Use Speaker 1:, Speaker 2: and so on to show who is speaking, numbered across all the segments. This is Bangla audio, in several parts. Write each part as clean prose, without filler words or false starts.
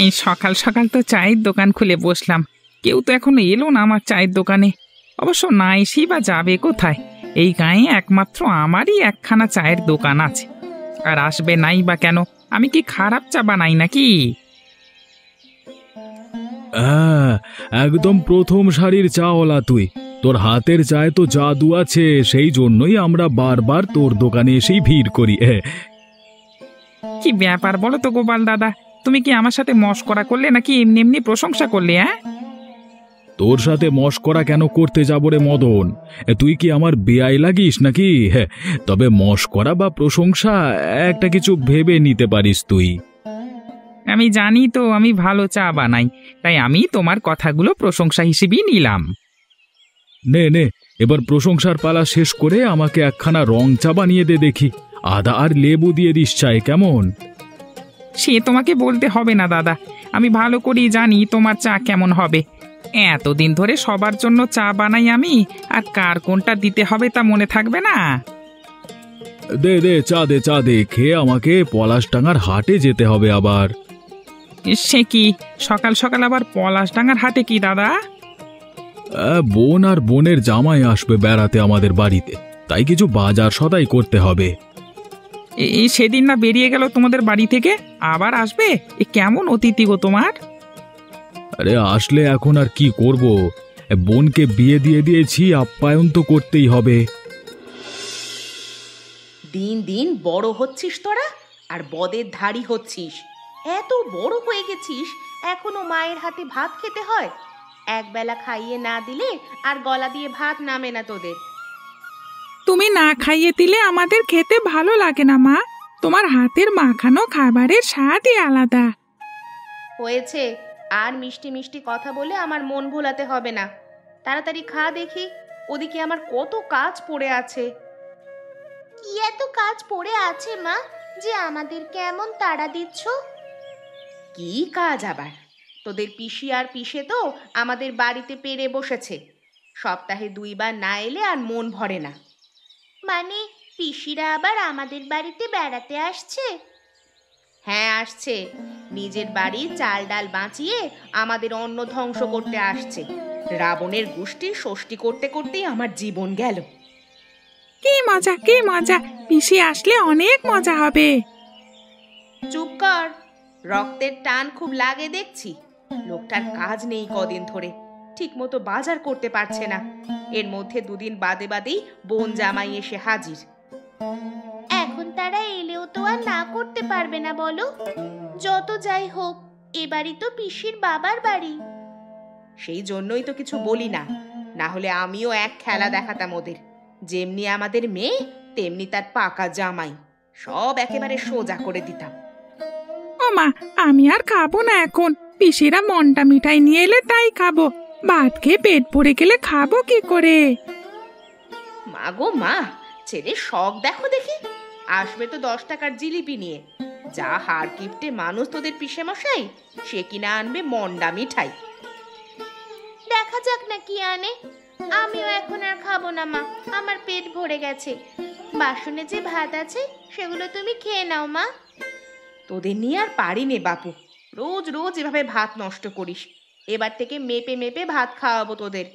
Speaker 1: এই সকাল সকাল তো চায়ের দোকান খুলে বসলাম, কেউ তো এখনো এলো না আমার চায়ের দোকানে। অবশ্য না এসেই বা যাবে কোথায়? এই গাঁয়ে একমাত্র আমারই একখানা চায়ের দোকান আছে, আর আসবে নাই বা কেন? আমি কি খারাপ চা বানাই নাকি?
Speaker 2: হ্যাঁ, একদম প্রথম সারির চাওয়ালা তুই। তোর হাতের চায় তো জাদু আছে, সেই জন্যই আমরা বারবার তোর দোকানে এসেই ভিড় করি।
Speaker 1: কি ব্যাপার বলো তো গোপাল দাদা, তুমি কি আমার সাথে মশকরা করলে নাকি এমনি এমনি প্রশংসা করলে? হ্যাঁ,
Speaker 2: তোর সাথে মশকরা কেন করতে যাবো রে মদন? তুই কি আমার বেয়াই লাগিস নাকি? হ্যাঁ, তবে মশকরা বা প্রশংসা একটা কিছু ভেবে নিতে পারিস তুই।
Speaker 1: আমি জানি তো আমি ভালো চা বানাই, তাই আমি তোমার কথাগুলো প্রশংসা হিসেবেই নিলাম।
Speaker 2: নে নে, এবার প্রশংসার পালা শেষ করে আমাকে একখানা রং চা বানিয়ে দে দেখি। আদা আর লেবু দিয়ে দিস চায়, কেমন?
Speaker 1: সে তোমাকে বলতে হবে না দাদা, আমি ভালো করেই জানি তোমার চা কেমন হবে। এতদিন ধরে সবার জন্য চা বানাই আমি, আর কার কোনটা দিতে হবে তা মনে থাকবে না?
Speaker 2: দে দে, চা দে, চা দে, খেয়ে আমাকে পলাশডাঙ্গার হাটে যেতে হবে আবার।
Speaker 1: সে কি সকাল সকাল আবার পলাশডাঙ্গার হাটে কি দাদা?
Speaker 2: বোন আর বোনের জামাই আসবে বেড়াতে আমাদের বাড়িতে, তাই কিছু বাজার সদাই করতে হবে।
Speaker 1: এই সেদিন না বেরিয়ে গেল তোমাদের বাড়ি থেকে, আবার আসবে? এ কেমন অতিথি গো তোমার?
Speaker 2: আরে আসলে এখন আর কি করব, বোনকে বিয়ে দিয়ে দিয়েছি, আপ্যায়ন তো করতেই হবে।
Speaker 3: দিন দিন বড় হচ্ছিস তোরা, আর বদের ধাড়ি হচ্ছিস। এত বড় হয়ে গেছিস, এখনো মায়ের হাতে ভাত খেতে হয়। একবেলা খাইয়ে না দিলে আর গলা দিয়ে ভাত নামে না তোদের।
Speaker 1: তুমি না খাইয়ে দিলে আমাদের খেতে ভালো লাগে না মা, তোমার হাতের মাখানো খাবারের স্বাদই আলাদা।
Speaker 3: হয়েছে, আর মিষ্টি মিষ্টি কথা বলে আমার মন ভোলাতে হবে না। তাড়াতাড়ি খা দেখি, ওদিকে আমার কত কাজ পড়ে আছে। কি এত কাজ পড়ে আছে মা, যে আমাদেরকে এমন তাড়া দিচ্ছ? কি কাজ আবার? তোদের পিসি আর পিসে তো আমাদের বাড়িতে পেরে বসেছে। সপ্তাহে 2 বার না এলে আর মন ভরে না। মানে পিসিরা আবার আমাদের বাড়িতে বেড়াতে আসছে? হ্যাঁ আসছে, নিজের বাড়ির চাল ডাল বাঁচিয়ে আমাদের অন্ন ধ্বংস করতে আসছে। রাবণের গোষ্ঠীর ষষ্ঠী করতে করতেই আমার জীবন গেল।
Speaker 1: কি মজা, কি মজা, পিসি আসলে অনেক মজা হবে।
Speaker 3: চুপ কর, রক্তের টান খুব লাগে দেখছি। লোকটার কাজ নেই কদিন ধরে, ঠিক মতো বাজার করতে পারছে না। এর মধ্যে 2 দিন বাদে বাদেই বোন জামাই এসে হাজির। এখন তারা এলেও তো আর না করতে পারবে না বলো? যত যাই হোক, এবারই তো পিসির বাবার বাড়ি। সেই জন্যই তো কিছু বলি না, না হলে আমিও এক খেলা দেখাতাম ওদের। যেমনি আমাদের মেয়ে, তেমনি তার পাকা জামাই, সব একেবারে সোজা করে দিতাম।
Speaker 1: ও মা, আমি আর খাবো না এখন, পিসিরা মন্ডা মিঠাই নিয়ে এলে তাই খাবো। ভাত খেয়ে পেট ভরে গেলে খাবো কি করে?
Speaker 3: মা গো মা, ছেলের শখ দেখো দেখি। আসবে তো 10 টাকার জিলিপি নিয়ে। যা হার কিপটে মানুষ তোদের পিসে মশাই, সে কিনা আনবে মন্ডা মিঠাই। দেখা যাক না কি আনে। আমিও এখন আর খাবো না মা, আমার পেট ভরে গেছে। বাসনে যে ভাত আছে সেগুলো তুমি খেয়ে নাও মা। তোদের নিয়ে আর পারি নে বাপু, রোজ রোজ এভাবে ভাত নষ্ট করিস। এবার থেকে মেপে মেপে ভাত খাওয়াবো তোদের।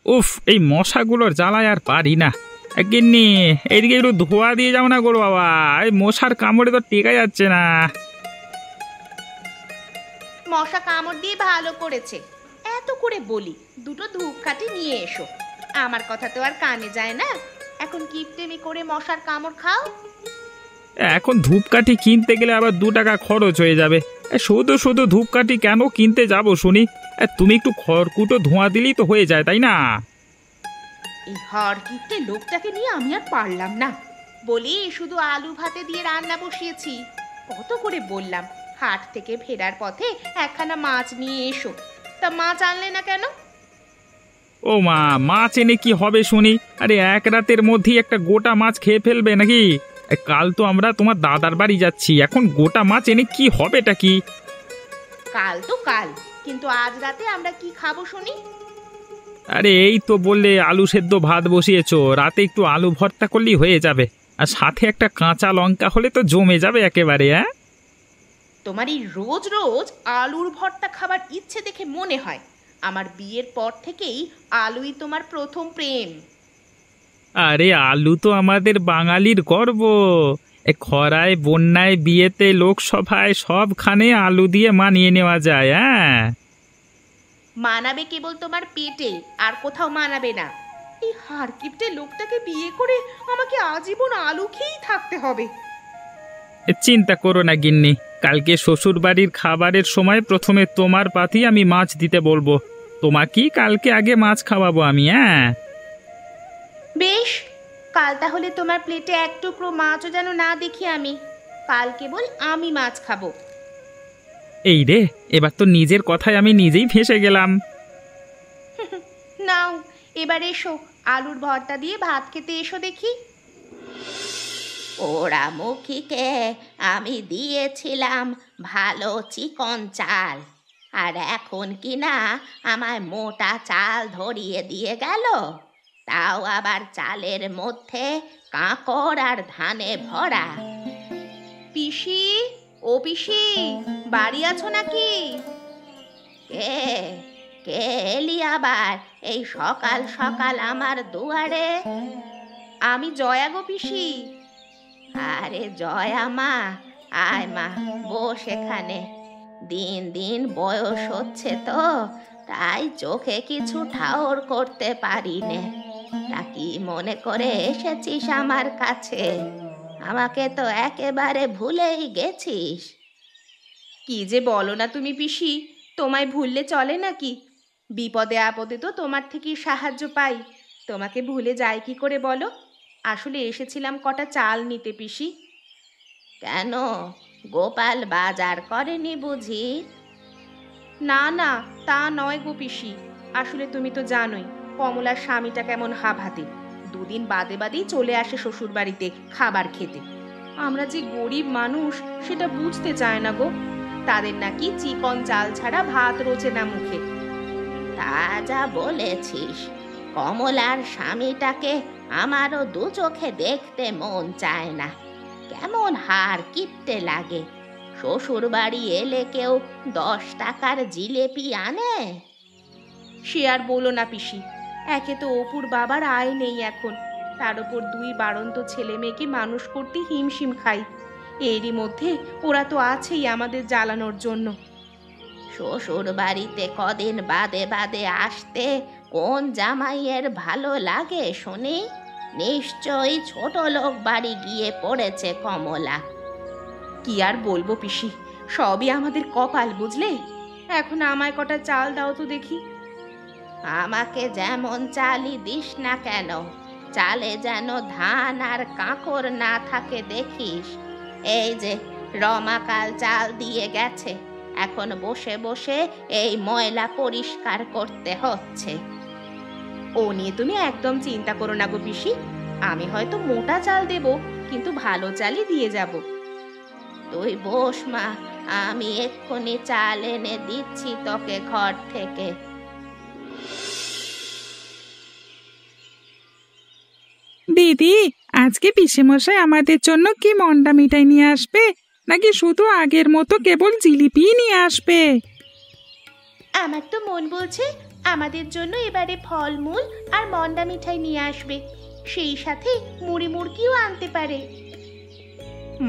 Speaker 1: উফ, এই মশাগুলোর জ্বালায় আর পারি না। গিন্নি, এইদিকে একটু ধোয়া দিয়ে যাও না গো বাবা, এই মশার কামড়ে তো টেকা যাচ্ছে না।
Speaker 3: মশা কামড় দিয়ে ভালো করেছে, এত করে বলি 2টো ধূপকাঠি নিয়ে এসো। আমার কথা তো আর কানে যায় না। এখন কিপটেমি করে মশার কামড় খাও।
Speaker 1: এখন ধূপকাঠি কিনতে গেলে আবার 2 টাকা খরচ হয়ে যাবে। শুধু শুধু ধূপকাঠি কেন কিনতে যাব শুনি? তুমি একটু খড়কুটো ধোঁয়া দিলেই তো হয়ে যায়, তাই না?
Speaker 3: এই হাড় কিপটে লোকটাকে নিয়ে আমি আর পারলাম না। বলি শুধু আলু ভাতে দিয়ে রান্না বসিয়েছি। কত করে বললাম হাট থেকে ফেরার পথে একখানা মাছ নিয়ে এসো, তা মাছ আনলে না কেন?
Speaker 1: ও মা, মাছ এনে কি হবে শুনি? আরে এক রাতের মধ্যেই একটা গোটা মাছ খেয়ে ফেলবে নাকি? কাল তো আমরা তোমার দাদার বাড়ি যাচ্ছি, এখন গোটা মাছ এনে কি হবেটা কি?
Speaker 3: কাল তো কাল, কিন্তু আজ রাতে আমরা কি খাবো শুনি?
Speaker 1: আরে এই তো বললে আলু সেদ্ধ ভাত বসিয়েছো, রাতে একটু আলু ভর্তা করলেই হয়ে যাবে। আর সাথে একটা কাঁচা লঙ্কা হলে তো জমে যাবে একেবারে। হ্যাঁ,
Speaker 3: তোমার এই রোজ রোজ আলুর ভর্তা খাবার ইচ্ছে দেখে মনে হয় আমার বিয়ের পর থেকেই আলুই তোমার প্রথম প্রেম।
Speaker 1: আরে আলু তো আমাদের বাঙালির গর্ব। এ খরায় বন্যায় বিয়েতে লোকসভায় সবখানে আলু দিয়ে মানিয়ে নেওয়া যায়। হ্যাঁ,
Speaker 3: মানাবে কেবল তোমার পেটে, আর কোথাও মানাবে না। এই হাড়কিপ্টে লোকটাকে বিয়ে করে আমাকে আজীবন আলু খেয়েই থাকতে হবে।
Speaker 1: চিন্তা করো না গিন্নি, কালকে শ্বশুর বাড়ির খাবারের সময় প্রথমে তোমার পাতেই আমি মাছ দিতে বলবো। তোমাকেই কালকে আগে মাছ খাওয়াবো আমি। হ্যাঁ,
Speaker 3: বেশ, কাল তাহলে তোমার প্লেটে এক টুকরো মাছও যেন না দেখি আমি। কাল কেবল আমি মাছ খাবো।
Speaker 1: এই রে, এবার তো নিজের কথায় আমি নিজেই ফেঁসে গেলাম।
Speaker 3: নাও এবার এসো, আলুর ভর্তা দিয়ে ভাত খেতে এসো দেখি। পোড়ামুখীকে আমি দিয়েছিলাম ভালো চিকন চাল, আর এখন কি না আমায় মোটা চাল ধরিয়ে দিয়ে গেল, তাও আবার চালের মধ্যে কাঁকড় আর ধানে ভরা। পিসি, ও পিসি, বাড়ি আছো নাকি? কে কে এলি আবার এই সকাল সকাল আমার দুয়ারে? আমি জয়া গো পিসি। আরে জয়া মা, আয় মা, বস এখানে। দিন দিন বয়স হচ্ছে তো, তাই চোখে কিছু ঠাওর করতে পারি নে। তা কি মনে করে এসেছিস আমার কাছে? আমাকে তো একেবারে ভুলেই গেছিস। কি যে বলো না তুমি পিসি, তোমায় ভুললে চলে নাকি? বিপদে আপদে তো তোমার থেকেই সাহায্য পাই, তোমাকে ভুলে যাই কি করে বলো? আসলে এসেছিলাম কটা চাল নিতে পিসি। কেন, গোপাল বাজার করেনি বুঝি? না না, তা নয় গো পিসি। আসলে তুমি তো জানোই কমলার স্বামীটা কেমন হাভাতে, দুদিন বাদে বাদেই চলে আসে শ্বশুর বাড়িতে খাবার খেতে। আমরা যে গরিব মানুষ সেটা বুঝতে চায় না গো। তাদের নাকি চিকন চাল ছাড়া ভাত রোচে না মুখে। তা যা বলেছিস, কমলার স্বামীটাকে আমারও দু চোখে দেখতে মন চায় না। কেমন হাড় কিপটে লাগে। শ্বশুর বাড়ি এলে কেউ 10 টাকার জিলেপি আনে? সে আর বলো না পিসি, একে তো অপুর বাবার আয় নেই এখন, তার উপর 2 বাড়ন্ত ছেলে মেয়েকে মানুষ করতে হিমশিম খাই। এরই মধ্যে ওরা তো আছেই আমাদের জ্বালানোর জন্য। শ্বশুর বাড়িতে কদিন বাদে বাদে আসতে কোন জামাইয়ের ভালো লাগে শুনি? নিশ্চয়ই ছোট লোক বাড়ি গিয়ে পড়েছে কমলা। কি আর বলবো পিসি, সবই আমাদের কপাল বুঝলে। এখন আমায় কটা চাল দাও তো দেখি। আমাকে যেমন চালই দিস না কেন, চালে যেন ধান আর কাঁকড় না থাকে দেখিস। এই যে রমাকাল চাল দিয়ে গেছে, এখন বসে বসে এই ময়লা পরিষ্কার করতে হচ্ছে। ও নিয়ে তুমি একদম চিন্তা করো না গো পিসি, আমি হয়তো মোটা চাল দেব, কিন্তু ভালো চালই দিয়ে যাব। তুই বস মা, আমি এক্ষুনি চাল এনে দিচ্ছি তোকে ঘর থেকে।
Speaker 1: দিদি, আজকে পিসেমশাই আমাদের জন্য কি মন্ডা মিঠাই নিয়ে আসবে, নাকি শুধু আগের মতো কেবল জিলিপি নিয়ে আসবে?
Speaker 3: আমার তো মন বলছে আমাদের জন্য এবারে ফলমূল আর মন্ডা মিঠাই নিয়ে আসবে, সেই সাথে মুড়ি মুড়কিও আনতে পারে।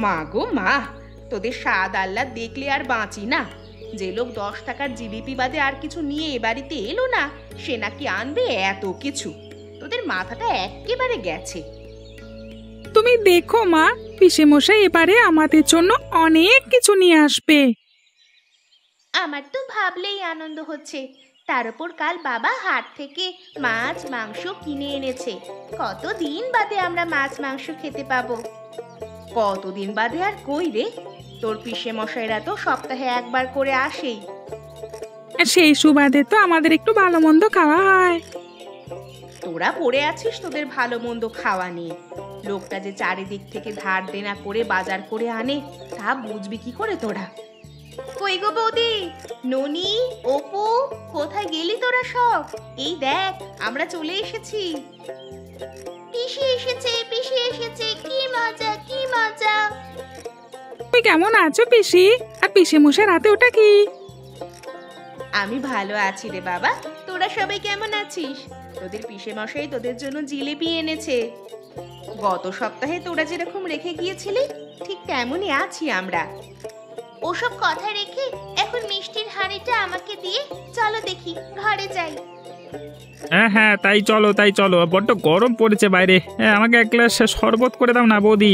Speaker 3: মা গো মা, তোদের স্বাদ আহ্লাদ দেখলে আর বাঁচি না। যে লোক 10 টাকার জিলিপি বাদে আর কিছু নিয়ে এ বাড়িতে এলো না, সে নাকি আনবে এত কিছু। তোদের মাথাটা একেবারে গেছে।
Speaker 1: তুমি দেখো মা, পিসেমশাই এবারে আমাদের জন্য অনেক কিছু নিয়ে আসবে।
Speaker 3: আমার তো ভাবলেই আনন্দ হচ্ছে। তার উপর কাল বাবা হাট থেকে মাছ মাংস কিনে এনেছে। কতদিন বাদে আমরা মাছ মাংস খেতে পাবো। কতদিন বাদে আর কই রে, তোর পিসে মশাইরা তো সপ্তাহে একবার করে আসেই।
Speaker 1: সেই সুবাদে তো আমাদের একটু ভালো মন্দ খাওয়া হয়।
Speaker 3: তোরা পড়ে আছিস তোদের ভালো মন্দ খাওয়া নিয়ে। লোকটা যে চারিদিক থেকে ধার দেনা করে বাজার করে আনে, তা বুঝবি কি করে তোরা? কই গো বৌদি, ননি, অপু, কোথায় গেলি তোরা সব? এই দেখ আমরা চলে এসেছি। কি পিসি এসেছে, পিসি এসেছে, কি মজা কি মজা।
Speaker 1: তুমি কেমন আছো পিসি? আর পিসি মশার হাতে ওটা কি?
Speaker 3: আমি ভালো আছি রে বাবা, তোরা সবাই কেমন আছিস? তোদের পিসে মশাই তোদের জন্য জিলেপি এনেছে। গত সপ্তাহে তোরা যেরকম রেখে গিয়েছিলি ঠিক তেমনই আছি আমরা। ওসব কথা রেখে এখন মিষ্টির হাঁড়িটা আমাকে দিয়ে চলো দেখি ঘরে যাই।
Speaker 1: হ্যাঁ হ্যাঁ, তাই চলো, বড্ড গরম পড়েছে বাইরে। আমাকে এক গ্লাস শরবত করে দাও না বৌদি।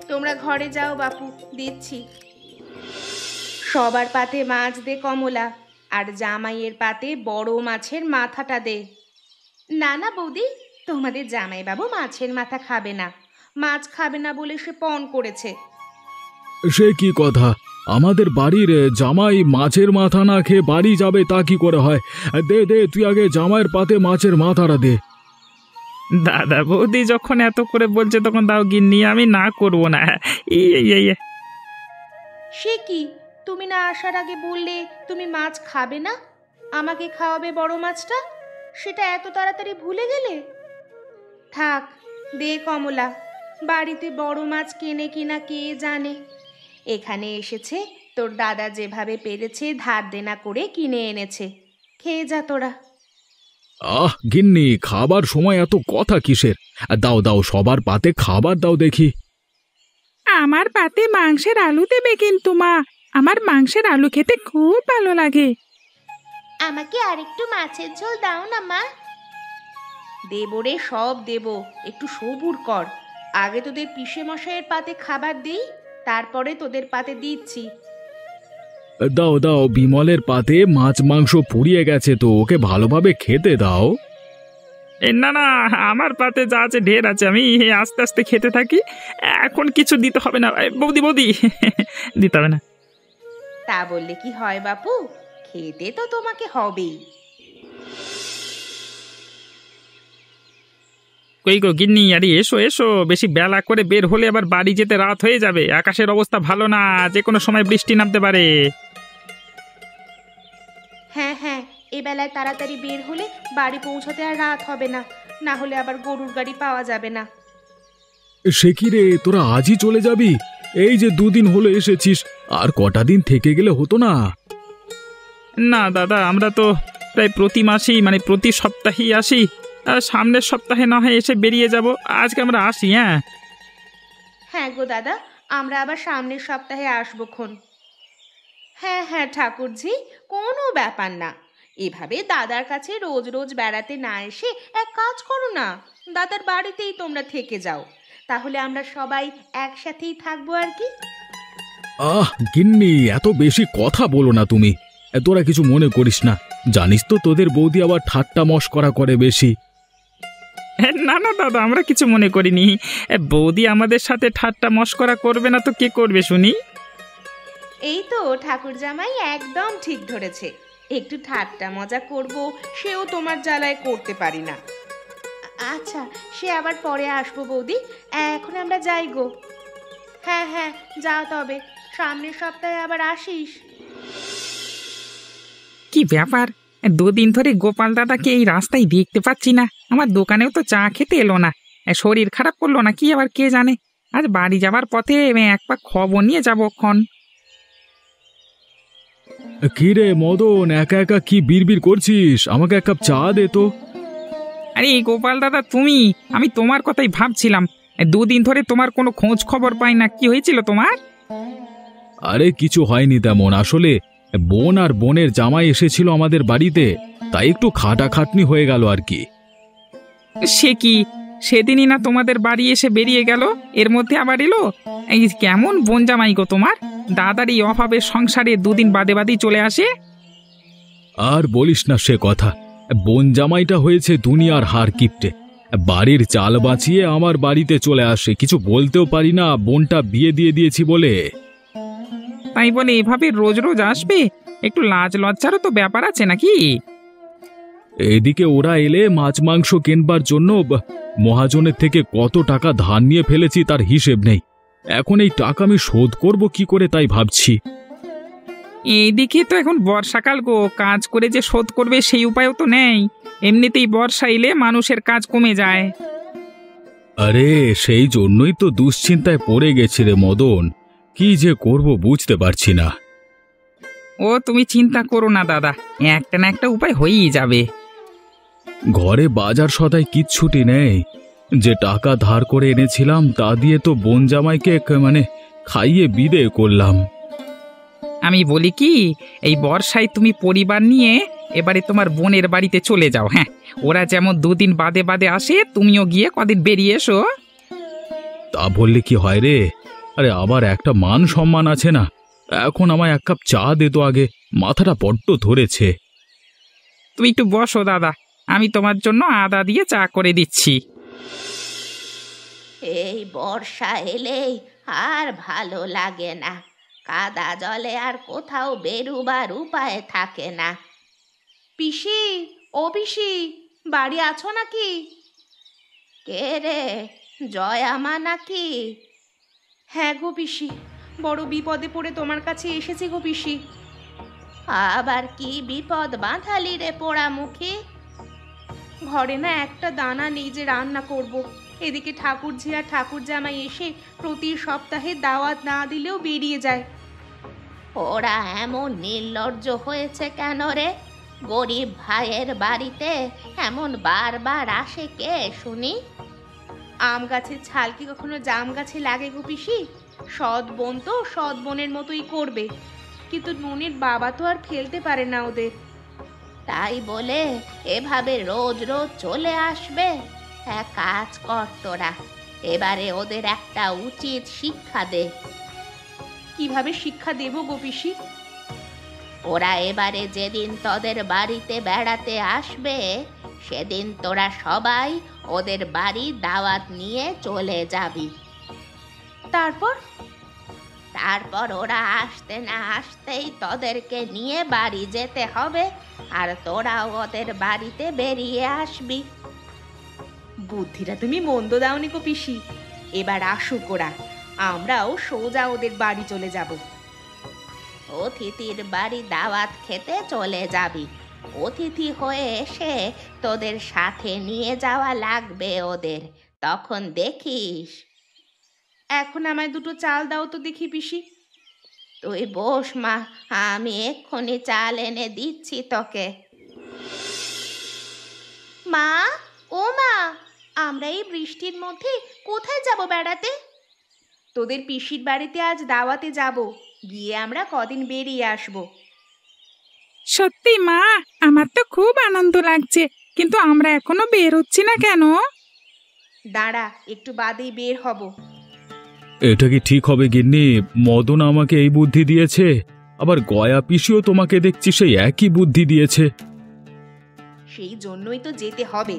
Speaker 3: তোমরা ঘরে যাও বাপু, দিচ্ছি। সবার পাতে মাছ দে কমলা, আর জামাইয়ের পাতে বড় মাছের মাথাটা দে। না না বৌদি, তোমাদের জামাইবাবু মাছের মাথা খাবে না, মাছ খাবে না বলে সে পণ করেছে।
Speaker 2: সে কি কথা? আমাদের বাড়ির জামাই মাছের মাথা না খেয়ে বাড়ি যাবে তা কি করে হয়? দে দে, তুই আগে জামাইয়ের পাতে মাছের মাথাটা দে।
Speaker 1: দাদা বৌদি যখন এত করে বলছে তখন দাও গিন্নি, আমি না করবো না। এই
Speaker 3: সে কি, তুমি না আসার আগে বললে তুমি মাছ খাবে না, আমাকে খাওয়াবে বড় মাছটা, সেটা এত তাড়াতাড়ি ভুলে গেলে? থাক, দে কমলা, বাড়িতে বড় মাছ কেনে কিনা কে জানে। এখানে এসেছে তোর দাদা যেভাবে পেরেছে ধার দেনা করে কিনে এনেছে, খেয়ে যা তোরা।
Speaker 2: গিন্নি, খাবার সময় এত কথা কিসের? দাও দাও, সবার পাতে খাবার দাও দেখি।
Speaker 1: আমার পাতে মাংসের আলু দেবে কিন্তু মা, আমার মাংসের আলু খেতে খুব ভালো লাগে।
Speaker 3: আমাকে আরেকটু মাছের ঝোল দাও না মা। দেবো রে, সব দেবো, একটু সবুর কর। আগে তোদের পিসে মশাইয়ের পাতে খাবার দিই, তারপরে তোদের পাতে দিচ্ছি।
Speaker 2: দাও দাও, বিমলের পাতে মাছ মাংস পুড়িয়ে গেছে তো, ওকে ভালোভাবে খেতে দাও।
Speaker 1: না না, আমার পাতে যা আছে ঢের আছে, আমি আস্তে আস্তে খেতে থাকি, এখন কিছু দিতে হবে না। বৌদি দিতে হবে না।
Speaker 3: তা বললে কি হয় বাপু, খেতে তো তোমাকে হবেই।
Speaker 1: কই গো গিন্নি, আরে এসো এসো, বেশি বেলা করে বের হলে আবার বাড়ি যেতে রাত হয়ে যাবে। আকাশের অবস্থা ভালো না, যে কোনো সময় বৃষ্টি নামতে পারে।
Speaker 3: হ্যাঁ হ্যাঁ, এ বেলায় তাড়াতাড়ি বের হলে বাড়ি পৌঁছাতে আর রাত হবে না, না হলে আবার গরুর গাড়ি পাওয়া যাবে না।
Speaker 2: সে কি রে, তোরা আজই চলে যাবি? এই যে দুদিন হলো এসেছিস, আর কটা দিন থেকে গেলে হতো না?
Speaker 1: না দাদা, আমরা তো প্রায় প্রতি মাসেই মানে প্রতি সপ্তাহেই আসি। সামনের সপ্তাহে না হয় এসে বেরিয়ে যাব, আজকে আমরা আসি। হ্যাঁ
Speaker 3: হ্যাঁ গো দাদা, আমরা আবার সামনের সপ্তাহে আসবো খন। হ্যাঁ হ্যাঁ ঠাকুরজি, কোনো ব্যাপার না। এভাবে দাদার কাছে রোজ রোজ বেড়াতে না এসে এক কাজ করো না, দাদার বাড়িতেই তোমরা থেকে যাও, তাহলে আমরা সবাই একসাথেই থাকবো আর কি।
Speaker 2: গিন্নি, এত বেশি কথা বলো না তুমি। তোরা কিছু মনে করিস না, জানিস তো তোদের বৌদি আবার ঠাট্টা মশকরা করে বেশি।
Speaker 1: না না দাদা, আমরা কিছু মনে করিনি। বৌদি আমাদের সাথে ঠাট্টা মশকরা করবে না তো কে করবে শুনি?
Speaker 3: এই তো ঠাকুর জামাই একদম ঠিক ধরেছে, একটু ঠাট্টা মজা করব সেও তোমার জ্বালায় করতে পারি না। আচ্ছা, সে আবার পরে আসবো বৌদি, এখন আমরা যাই গো। হ্যাঁ হ্যাঁ, যা তবে, সামনের সপ্তাহে আবার আসিস।
Speaker 1: কি ব্যাপার, দুদিন ধরে গোপাল দাদাকে এই রাস্তায় দেখতে পাচ্ছি না। আমার দোকানেও তো চা খেতে এলো না, শরীর খারাপ করলো না কি আবার কে জানে। আজ বাড়ি যাবার পথে এক পাক খবর নিয়ে যাবো ক্ষণ।
Speaker 2: কি রে মদন, একা একা কি বিড়বিড় করছিস? আমাকে এক কাপ চা দে তো।
Speaker 1: আরে গোপাল দাদা, তুমি, আমি তোমার কথাই ভাবছিলাম। দুদিন ধরে তোমার কোনো খোঁজ খবর পাই না, কি হয়েছিল তোমার?
Speaker 2: আরে কিছু হয়নি তেমন, আসলে বোন আর বোনের জামাই এসেছিল আমাদের বাড়িতে, তাই একটু খাটাখাটনি হয়ে গেল আর কি।
Speaker 1: সে কি, সেদিনই না তোমাদের বাড়ি এসে বেরিয়ে গেল, এর মধ্যে আবার এলো? এই কেমন বোন জামাই গো তোমার, দাদার এই অভাবের সংসারে দুদিন বাদে বাদেই চলে আসে।
Speaker 2: আর বলিস না সে কথা, বোন জামাইটা হয়েছে দুনিয়ার হার কিপটে। বাড়ির চাল বাঁচিয়ে আমার বাড়িতে চলে আসে, কিছু বলতেও পারি না বোনটা বিয়ে দিয়ে দিয়েছি বলে।
Speaker 1: তাই বলে এভাবে রোজ রোজ আসবে? একটু লাজ লজ্জারও তো ব্যাপার আছে নাকি?
Speaker 2: এদিকে ওরা এলে মাছ মাংস কেনবার জন্য মহাজনের থেকে কত টাকা ধার নিয়ে ফেলেছি তার হিসেব নেই। এখন এই টাকা আমি শোধ করব কি করে তাই ভাবছি।
Speaker 1: এইদিকে তো এখন বর্ষাকাল গো, কাজ করে যে শোধ করবে সেই উপায়ও তো নেই। এমনিতেই বর্ষা এলে মানুষের কাজ কমে যায়।
Speaker 2: আরে সেই জন্যই তো দুশ্চিন্তায় পড়ে গেছি রে মদন। কি যে করব বুঝতে পারছি না।
Speaker 1: ও তুমি চিন্তা করো না দাদা, একটা না একটা উপায় হয়েই যাবে।
Speaker 2: ঘরে বাজার সদাই কিচ্ছুটি নেই। যে টাকা ধার করে এনেছিলাম তা দিয়ে তো বোন জামাইকে খাইয়ে বিদে করলাম।
Speaker 1: আমি বলি কি, এই বর্ষায় তুমি পরিবার নিয়ে এবারে তোমার বোনের বাড়িতে চলে যাও। হ্যাঁ, ওরা যেমন দুদিন বাদে বাদে আসে, তুমিও গিয়ে কদিন বেরিয়ে এসো।
Speaker 2: তা বললে কি হয় রে? আরে আবার একটা মান সম্মান আছে না। এখন আমায় এক কাপ চা দে তো আগে, মাথাটা বড্ড ধরেছে।
Speaker 1: তুমি একটু বসো দাদা, আমি তোমার জন্য আদা দিয়ে চা করে দিচ্ছি।
Speaker 3: এই বর্ষা এলেই আর ভালো লাগে না, কাদা জলে আর কোথাও বেরুবার উপায় থাকে না। পিসি, ও পিসি, বাড়ি আছো নাকি? কে রে, জয়া মা নাকি? হ্যাঁ গো পিসি, বড় বিপদে পড়ে তোমার কাছে এসেছি গো পিসি। আবার কি বিপদ বাঁধালি রে পোড়ামুখী? ঘরে না একটা দানা নেই যে রান্না করব। এদিকে ঠাকুরঝি আর ঠাকুর জামাই এসে প্রতি সপ্তাহে দাওয়াত না দিলেও বেরিয়ে যায়। ওরা এমন নির্লজ্জ হয়েছে কেন রে? গরিব ভাইয়ের বাড়িতে এমন বারবার আসে কে শুনি? আম গাছের ছাল কি কখনো জাম গাছে লাগে গো পিসি? সৎ বোন তো সৎ বোনের মতোই করবে, কিন্তু নুনির বাবা তো আর ফেলতে পারে না ওদের। তাই বলে এভাবে রোজ রোজ চলে আসবে? এক কাজ কর তোরা, এবারে ওদের একটা উচিত শিক্ষা দে। কিভাবে শিক্ষা দেব গো পিসি? ওরা এবারে যেদিন তোদের বাড়িতে বেড়াতে আসবে সেদিন তোরা সবাই ওদের বাড়ি দাওয়াত নিয়ে চলে যাবি। তারপর তারপর ওরা আসতে না আসতেই তোদেরকে নিয়ে বাড়ি যেতে হবে, আর তোরাও ওদের বাড়িতে বেরিয়ে আসবি। বুদ্ধিটা তুমি মন্দ দাওনি গো পিসি। এবার আসুক ওরা, আমরাও সোজা ওদের বাড়ি চলে যাব। অতিথির বাড়ি দাওয়াত খেতে চলে যাবি। অতিথি হয়ে এসে তোদের সাথে নিয়ে যাওয়া লাগবে ওদের, তখন দেখিস। এখন আমায় দুটো চাল দাও তো দেখি পিসি। তুই বস মা, আমি এক্ষুনি চাল এনে দিচ্ছি তোকে। মা, ও মা, আমরা এই বৃষ্টির মধ্যে কোথায় যাব বেড়াতে? তোদের পিসির বাড়িতে আজ দাওয়াতে যাব, গিয়ে আমরা কদিন বেরিয়ে আসব।
Speaker 1: সত্যি মা, আমার তো খুব আনন্দ লাগছে, কিন্তু আমরা এখনো বের হচ্ছি না কেন?
Speaker 3: দাঁড়া, একটু বাদেই বের হব।
Speaker 2: এটা কি ঠিক হবে গিন্নি? মদন আমাকে এই বুদ্ধি দিয়েছে, আবার গয়া পিসিও তোমাকে দেখছি সেই একই বুদ্ধি দিয়েছে।
Speaker 3: সেই জন্যই তো যেতে হবে,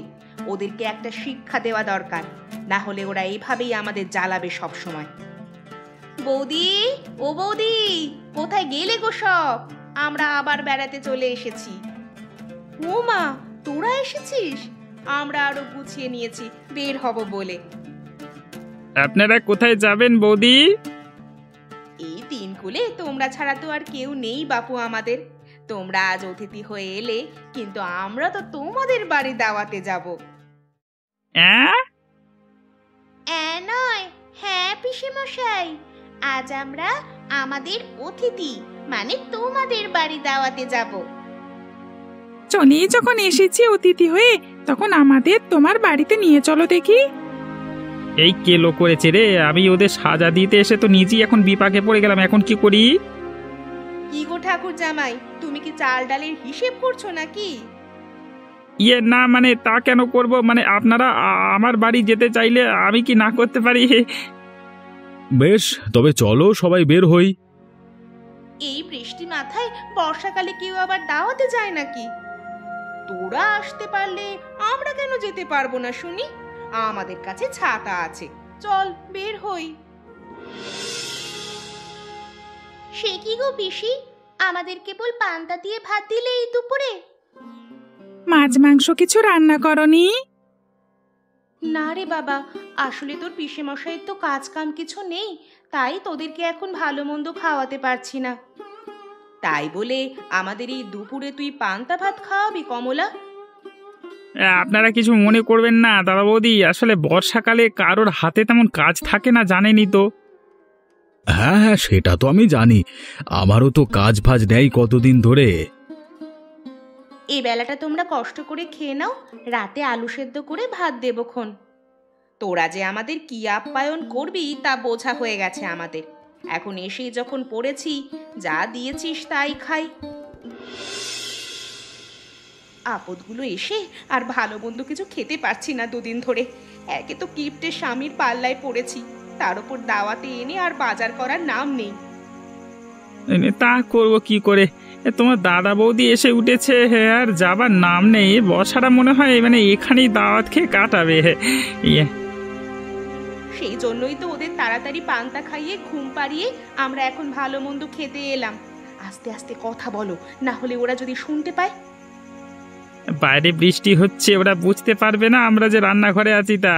Speaker 3: ওদেরকে একটা শিক্ষা দেওয়া দরকার, না হলে ওরা এইভাবেই আমাদের জ্বালাবে সব সময়। বৌদি, ও বৌদি, কোথায় গেলে গো সব? আমরা আবার বেড়াতে চলে এসেছি। ও মা, তোরা এসেছিস? আমরা আরো গুছিয়ে নিয়েছি বের হব বলে।
Speaker 1: আপনারা কোথায় যাবেন বৌদি?
Speaker 3: এই দিনগুলো তোমরা ছাড়া তো আর কেউ নেই বাপু আমাদের। তোমরা আজ অতিথি হয়ে এলে, কিন্তু আমরা তো তোমাদের বাড়ি দাওয়াতে যাব। নয়, হ্যাঁ পিসেমশাই, আজ আমরা আমাদের অতিথি মানে তোমাদের বাড়ি দাওয়াতে যাব।
Speaker 1: চলে যখন এসেছি অতিথি হয়ে, তখন আমাদের তোমার বাড়িতে নিয়ে চলো দেখি। এই কেলো করেছে রে, আমি ওদের সাজা দিতে এসে তো নিজেই এখন বিপাকে পড়ে গেলাম, এখন কি করি?
Speaker 3: কি গো ঠাকুর জামাই, তুমি কি চাল ডালের হিসেব করছো নাকি?
Speaker 1: না মানে তা কেন করব, মানে আপনারা আমার বাড়ি যেতে চাইলে আমি কি না করতে পারি?
Speaker 2: বেশ, তবে চলো সবাই বের হই।
Speaker 3: এই বৃষ্টি মাথায় বর্ষাকালে কেউ আবার দাওয়াতে যায় নাকি? তোরা আসতে পারলে আমরা কেন যেতে পারবো না শুনি? আমাদের কাছে ছাতা আছে, চল বের হই। সে কি গো পিসি, আমাদের কেবল পান্তা দিয়ে ভাত দিলে এই দুপুরে?
Speaker 1: মাছ মাংস কিছু রান্না করনি?
Speaker 3: না রে বাবা, আসলে তোর পিসে মশাইয়ের তো কাজ কাম কিছু নেই, তাই তোদেরকে এখন ভালো মন্দ খাওয়াতে পারছি না। তাই বলে আমাদের এই দুপুরে তুই পান্তা ভাত খাওয়াবি কমলা?
Speaker 1: আপনারা কিছু মনে করবেন না দাদা বৌদি, আসলে বর্ষাকালে কারোর হাতে তেমন কাজ থাকে না, জানেনই তো।
Speaker 2: হ্যাঁ হ্যাঁ, সেটা তো আমি জানি। আমারও তো কাজ ফাজ নেই কতদিন ধরে।
Speaker 3: এই বেলাটা তোমরা কষ্ট করে খেয়ে নাও, রাতে আলু সেদ্ধ করে ভাত দেবক্ষণ। তোরা যে আমাদের কি আপ্যায়ন করবি তা বোঝা হয়ে গেছে আমাদের। এখন এসেই যখন পড়েছি, যা দিয়েছিস তাই খাই। আপদগুলো এসে আর ভালো মন্দ কিছু খেতে পারছি না দুদিন ধরে। একে তো কিপ্টের স্বামীর পাল্লায় পড়েছি, তার উপর দাওয়াতে এনে আর বাজার করার নাম নেই।
Speaker 1: তা করবো কি করে, তোমার দাদা বৌদি এসে উঠেছে, আর যাবার নাম নেই। বর্ষাটা মনে হয় মানে এখানেই দাওয়াত খেয়ে কাটাবে। ইয়ে,
Speaker 3: সেই জন্যই তো ওদের তাড়াতাড়ি পান্তা খাইয়ে ঘুম পাড়িয়ে আমরা এখন ভালো মন্দ খেতে এলাম। আস্তে আস্তে কথা বলো, না হলে ওরা যদি শুনতে পায়।
Speaker 1: বাইরে বৃষ্টি হচ্ছে, ওরা বুঝতে পারবে না আমরা যে রান্নাঘরে আছি তা।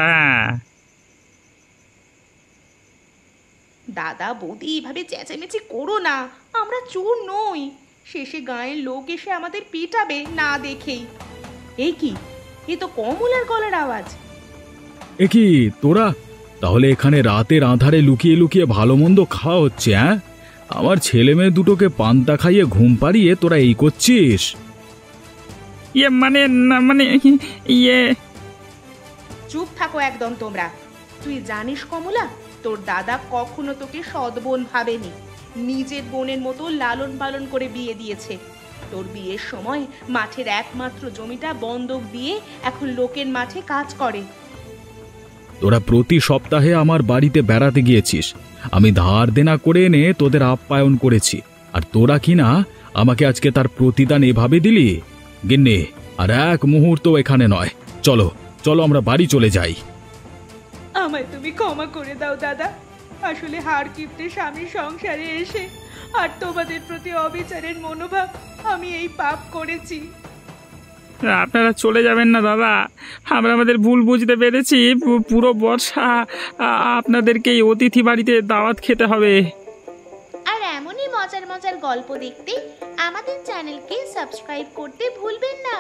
Speaker 3: দাদা বৌদি এভাবে চেঁচামেচি করো না, আমরা চোর নই। শেষে গায়ের লোক এসে আমাদের পিটাবে না দেখেই। এই কি, এ তো কমলার গলার আওয়াজ।
Speaker 2: এ কি তোরা, তাহলে এখানে রাতের আঁধারে লুকিয়ে লুকিয়ে ভালো মন্দ খাওয়া হচ্ছে? হ্যাঁ, আমার ছেলে মেয়ে দুটোকে পান্তা খাইয়ে ঘুম পাড়িয়ে তোরা এই করছিস?
Speaker 1: ইয়ে মানে না মানে ইয়ে।
Speaker 3: চুপ থাকো একদম তোমরা। তুই জানিস কমলা, তোর দাদা কখনো তোকে সৎ বোন ভাবেনি, নিজের বোনের মতো লালন পালন করে বিয়ে দিয়েছে। তোর বিয়ের সময় মাঠের একমাত্র জমিটা বন্ধক দিয়ে এখন লোকের মাঠে কাজ করে।
Speaker 2: তোরা প্রতি সপ্তাহে আমার বাড়িতে বেড়াতে গিয়েছিস, আমি ধার দেনা করে এনে তোদের আপ্যায়ন করেছি, আর তোরা কিনা আমাকে আজকে তার প্রতিদান এভাবে দিলি? গিন্নি, আর এক মুহূর্ত এখানে নয়, চলো চলো আমরা বাড়ি চলে যাই।
Speaker 3: আমায় তুমি ক্ষমা করে দাও দাদা। আসলে হাড় কিপ্টে স্বামীর সংসারে এসে আর তোমাদের প্রতি অবিচারের মনোভাব, আমি এই পাপ করেছি।
Speaker 1: আপনারা চলে যাবেন না দাদা, আমরা আমাদের ভুল বুঝতে পেরেছি। পুরো বর্ষা আপনাদেরকে এই অতিথি বাড়িতে দাওয়াত খেতে হবে।
Speaker 3: আর এমনই মজার মজার গল্প দেখতে আমাদের চ্যানেলকে সাবস্ক্রাইব করতে ভুলবেন না।